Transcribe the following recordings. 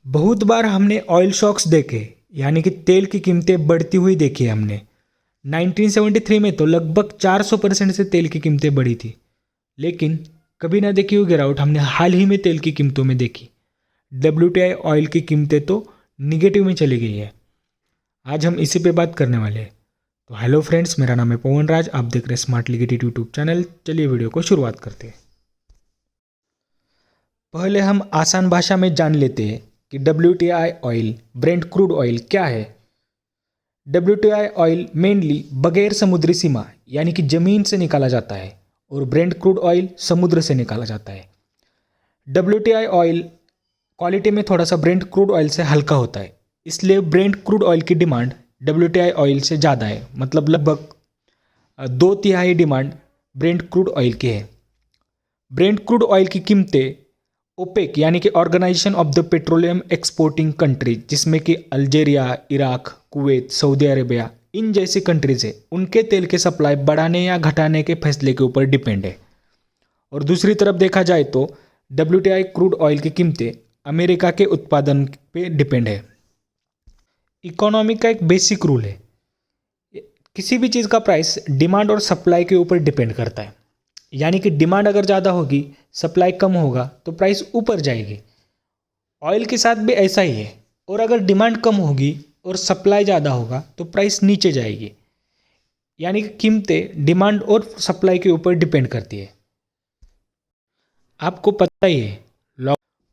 बहुत बार हमने oil shocks देखे, यानी कि तेल की कीमतें बढ़ती हुई देखी है हमने। 1973 में तो लगभग 400% से तेल की कीमतें बढ़ी थी, लेकिन कभी ना देखी हुई गिरावट हमने हाल ही में तेल की कीमतों में देखी। WTI ऑयल की कीमतें तो निगेटिव में चली गई है। आज हम इसी पे बात करने वाले हैं। तो हेलो फ्रेंड्स, मेरा नाम है पवन राज, आप देख रहे हैं स्मार्ट लिगेटिव यूट्यूब चैनल। चलिए वीडियो को शुरुआत करते हैं। पहले हम आसान भाषा में जान लेते हैं कि WTI oil, Brent crude oil क्या है। WTI ऑयल मेनली बगैर समुद्री सीमा यानी कि ज़मीन से निकाला जाता है और ब्रेंट क्रूड ऑयल समुद्र से निकाला जाता है। WTI ऑयल क्वालिटी में थोड़ा सा ब्रेंट क्रूड ऑयल से हल्का होता है, इसलिए ब्रेंट क्रूड ऑयल की डिमांड WTI ऑयल से ज़्यादा है। मतलब लगभग 2/3 डिमांड ब्रेंट क्रूड ऑयल की है। ब्रेंट क्रूड ऑयल की कीमतें ओपेक यानी कि organisation of the petroleum exporting countries, जिसमें कि Algeria, Iraq, Kuwait, Saudi Arabia इन जैसी कंट्रीज है, उनके तेल के सप्लाई बढ़ाने या घटाने के फैसले के ऊपर डिपेंड है। और दूसरी तरफ देखा जाए तो WTI क्रूड ऑयल की कीमतें अमेरिका के उत्पादन पे डिपेंड है। इकोनॉमी का एक बेसिक रूल है, किसी भी चीज़ का प्राइस डिमांड और सप्लाई के ऊपर डिपेंड करता है। यानी कि डिमांड अगर ज़्यादा होगी, सप्लाई कम होगा तो प्राइस ऊपर जाएगी। ऑयल के साथ भी ऐसा ही है। और अगर डिमांड कम होगी और सप्लाई ज़्यादा होगा तो प्राइस नीचे जाएगी। यानी कि कीमतें डिमांड और सप्लाई के ऊपर डिपेंड करती है। आपको पता ही है,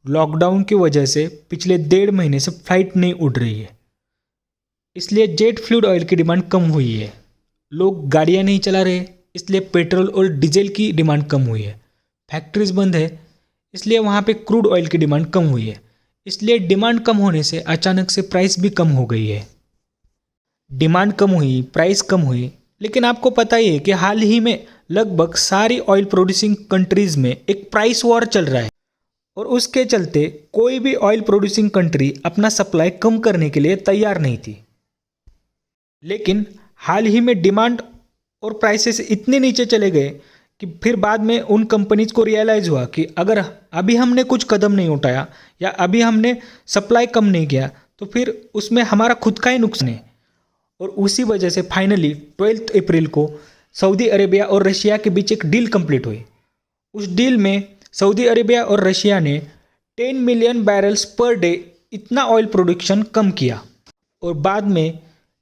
लॉकडाउन की वजह से पिछले 1.5 महीने से फ्लाइट नहीं उड़ रही है, इसलिए जेट फ्यूल ऑयल की डिमांड कम हुई है। लोग गाड़ियाँ नहीं चला रहे, इसलिए पेट्रोल और डीजल की डिमांड कम हुई है। फैक्ट्रीज बंद है, इसलिए वहाँ पे क्रूड ऑयल की डिमांड कम हुई है। इसलिए डिमांड कम होने से अचानक से प्राइस भी कम हो गई है। डिमांड कम हुई, प्राइस कम हुई, लेकिन आपको पता ही है कि हाल ही में लगभग सारी ऑयल प्रोड्यूसिंग कंट्रीज में एक प्राइस वॉर चल रहा है। और उसके चलते कोई भी ऑयल प्रोड्यूसिंग कंट्री अपना सप्लाई कम करने के लिए तैयार नहीं थी। लेकिन हाल ही में डिमांड और प्राइसेस इतने नीचे चले गए कि फिर बाद में उन कंपनीज को रियलाइज़ हुआ कि अगर अभी हमने कुछ कदम नहीं उठाया या अभी हमने सप्लाई कम नहीं किया तो फिर उसमें हमारा खुद का ही नुकसान है। और उसी वजह से फाइनली 12 अप्रैल को सऊदी अरेबिया और रशिया के बीच एक डील कंप्लीट हुई। उस डील में सऊदी अरेबिया और रशिया ने 10 मिलियन बैरल्स पर डे इतना ऑयल प्रोडक्शन कम किया। और बाद में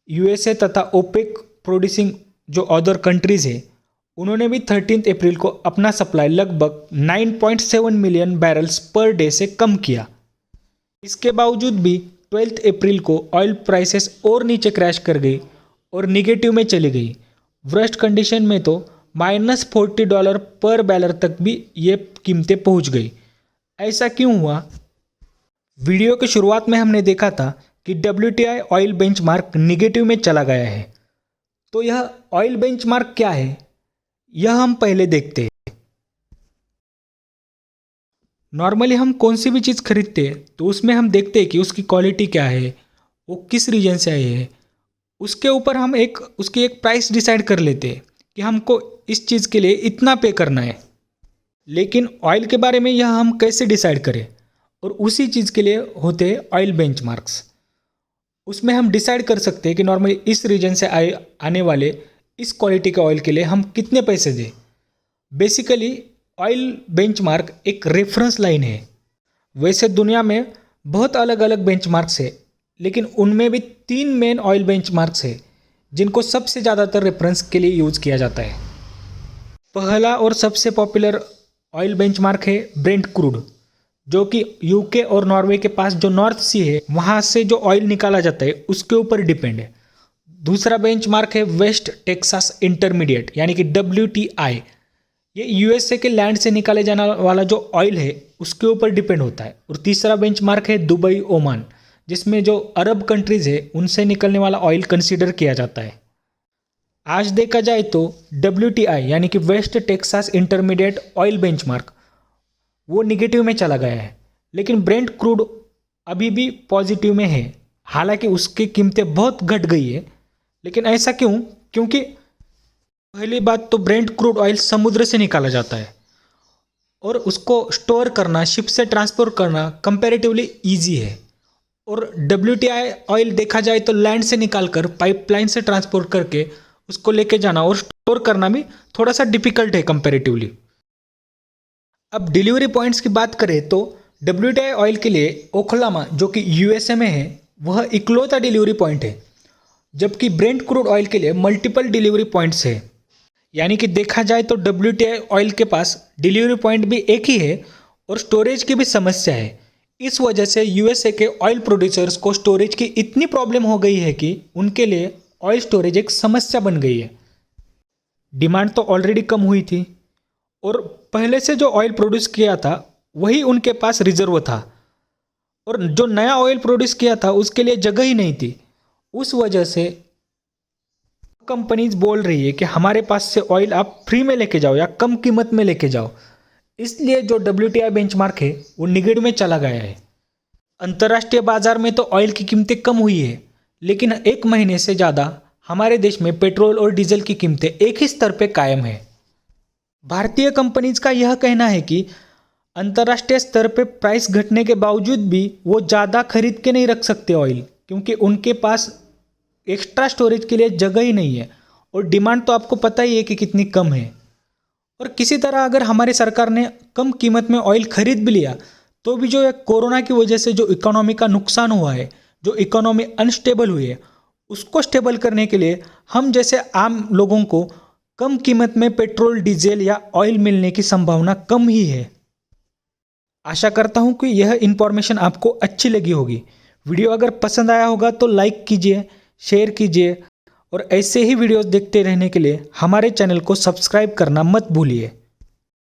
USA तथा ओपेक प्रोड्यूसिंग जो अदर कंट्रीज़ है, उन्होंने भी 13 अप्रैल को अपना सप्लाई लगभग 9.7 मिलियन बैरल्स पर डे से कम किया। इसके बावजूद भी 12 अप्रैल को ऑयल प्राइसेस और नीचे क्रैश कर गई और निगेटिव में चली गई। वर्स्ट कंडीशन में तो -$40 पर बैरल तक भी ये कीमतें पहुंच गई। ऐसा क्यों हुआ? वीडियो की शुरुआत में हमने देखा था कि WTI ऑयल बेंचमार्क निगेटिव में चला गया है। तो यह ऑयल बेंचमार्क क्या है, यह हम पहले देखते हैं। नॉर्मली हम कौन सी भी चीज़ खरीदते हैं तो उसमें हम देखते हैं कि उसकी क्वालिटी क्या है, वो किस रीजन से आई है। उसके ऊपर हम उसकी एक प्राइस डिसाइड कर लेते हैं कि हमको इस चीज़ के लिए इतना पे करना है। लेकिन ऑयल के बारे में यह हम कैसे डिसाइड करें? और उसी चीज़ के लिए होते हैं ऑयल बेंचमार्क्स। उसमें हम डिसाइड कर सकते हैं कि नॉर्मली इस रीजन से आने वाले इस क्वालिटी के ऑयल के लिए हम कितने पैसे दें। बेसिकली ऑयल बेंचमार्क एक रेफरेंस लाइन है। वैसे दुनिया में बहुत अलग अलग बेंचमार्क्स है, लेकिन उनमें भी 3 मेन ऑयल बेंचमार्क्स है जिनको सबसे ज़्यादातर रेफरेंस के लिए यूज़ किया जाता है। पहला और सबसे पॉपुलर ऑयल बेंचमार्क है ब्रेंट क्रूड, जो कि UK और नॉर्वे के पास जो नॉर्थ सी है वहाँ से जो ऑयल निकाला जाता है उसके ऊपर डिपेंड है। दूसरा बेंचमार्क है वेस्ट टेक्सास इंटरमीडिएट यानी कि WTI। ये USA के लैंड से निकाले जाने वाला जो ऑयल है उसके ऊपर डिपेंड होता है। और तीसरा बेंचमार्क है दुबई ओमान, जिसमें जो अरब कंट्रीज़ है उनसे निकलने वाला ऑयल कंसीडर किया जाता है। आज देखा जाए तो WTI यानी कि West Texas intermediate oil benchmark वो निगेटिव में चला गया है, लेकिन ब्रेंट क्रूड अभी भी पॉजिटिव में है। हालांकि उसकी कीमतें बहुत घट गई है, लेकिन ऐसा क्यों? क्योंकि पहली बात तो ब्रेंट क्रूड ऑयल समुद्र से निकाला जाता है और उसको स्टोर करना, शिप से ट्रांसपोर्ट करना कंपैरेटिवली ईजी है। और WTI ऑयल देखा जाए तो लैंड से निकालकर पाइपलाइन से ट्रांसपोर्ट करके उसको लेके जाना और स्टोर करना भी थोड़ा सा डिफिकल्ट है कंपैरेटिवली। अब डिलीवरी पॉइंट्स की बात करें तो WTI ऑयल के लिए ओखलामा जो कि USA में है वह इकलौता डिलीवरी पॉइंट है, जबकि ब्रेंट क्रूड ऑयल के लिए मल्टीपल डिलीवरी पॉइंट्स है। यानी कि देखा जाए तो WTI ऑयल के पास डिलीवरी पॉइंट भी एक ही है और स्टोरेज की भी समस्या है। इस वजह से USA के ऑयल प्रोड्यूसर्स को स्टोरेज की इतनी प्रॉब्लम हो गई है कि उनके लिए ऑयल स्टोरेज एक समस्या बन गई है। डिमांड तो ऑलरेडी कम हुई थी और पहले से जो ऑयल प्रोड्यूस किया था वही उनके पास रिजर्व था और जो नया ऑयल प्रोड्यूस किया था उसके लिए जगह ही नहीं थी। उस वजह से कंपनीज बोल रही है कि हमारे पास से ऑयल आप फ्री में लेके जाओ या कम कीमत में लेके जाओ। इसलिए जो WTI बेंचमार्क है वो निगेटिव में चला गया है। अंतर्राष्ट्रीय बाजार में तो ऑयल की कीमतें कम हुई है, लेकिन एक महीने से ज़्यादा हमारे देश में पेट्रोल और डीजल की कीमतें एक ही स्तर पर कायम है। भारतीय कंपनीज का यह कहना है कि अंतर्राष्ट्रीय स्तर पर प्राइस घटने के बावजूद भी वो ज़्यादा खरीद के नहीं रख सकते ऑयल, क्योंकि उनके पास एक्स्ट्रा स्टोरेज के लिए जगह ही नहीं है और डिमांड तो आपको पता ही है कि कितनी कम है। और किसी तरह अगर हमारी सरकार ने कम कीमत में ऑयल खरीद भी लिया तो भी जो कोरोना की वजह से जो इकोनॉमी का नुकसान हुआ है, जो इकोनॉमी अनस्टेबल हुई है, उसको स्टेबल करने के लिए हम जैसे आम लोगों को कम कीमत में पेट्रोल डीजल या ऑयल मिलने की संभावना कम ही है। आशा करता हूँ कि यह इन्फॉर्मेशन आपको अच्छी लगी होगी। वीडियो अगर पसंद आया होगा तो लाइक कीजिए, शेयर कीजिए और ऐसे ही वीडियोस देखते रहने के लिए हमारे चैनल को सब्सक्राइब करना मत भूलिए।